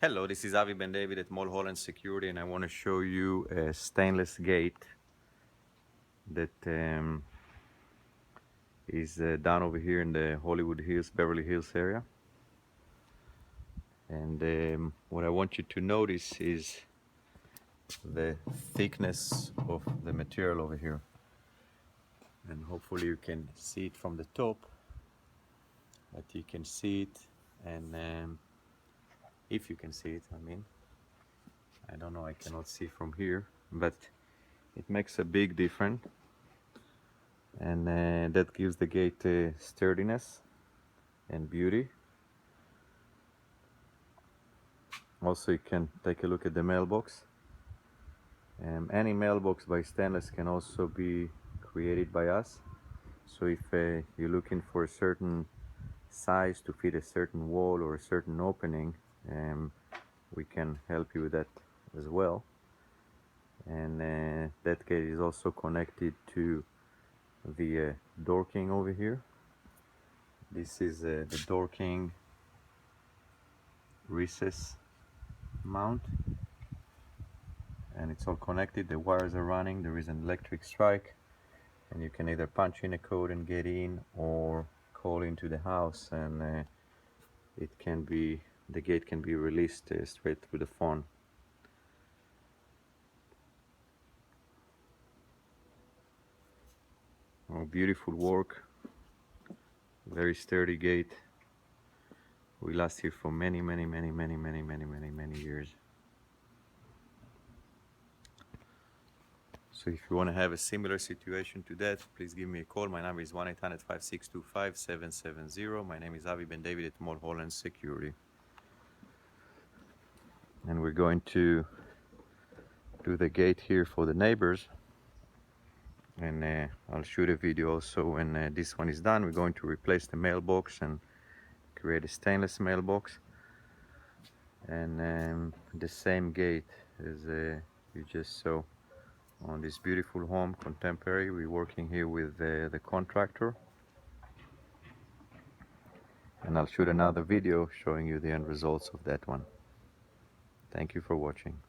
Hello, this is Avi Ben David at Mulholland Security, and I want to show you a stainless gate that is down over here in the Hollywood Hills, Beverly Hills area. And what I want you to notice is the thickness of the material over here. And hopefully you can see it from the top, but you can see it, and if you can see it, I don't know, I cannot see from here, but it makes a big difference, and that gives the gate sturdiness and beauty. Also, you can take a look at the mailbox. Any mailbox by stainless can also be created by us. So if you're looking for a certain size to fit a certain wall or a certain opening, we can help you with that as well. And that gate is also connected to the door king over here. This is the door king recess mount, and it's all connected. The wires are running. There is an electric strike, and you can either punch in a code and get in, or call into the house, and the gate can be released straight through the phone. Oh, beautiful work, very sturdy gate. We last here for many years. So if you want to have a similar situation to that, please give me a call. My number is 1-800-562-5770. My name is Avi Ben David at Mulholland Security. And we're going to do the gate here for the neighbors. And I'll shoot a video also when this one is done. We're going to replace the mailbox and create a stainless mailbox. And the same gate as you just saw on this beautiful home, contemporary. We're working here with the contractor, and I'll shoot another video showing you the end results of that one. Thank you for watching.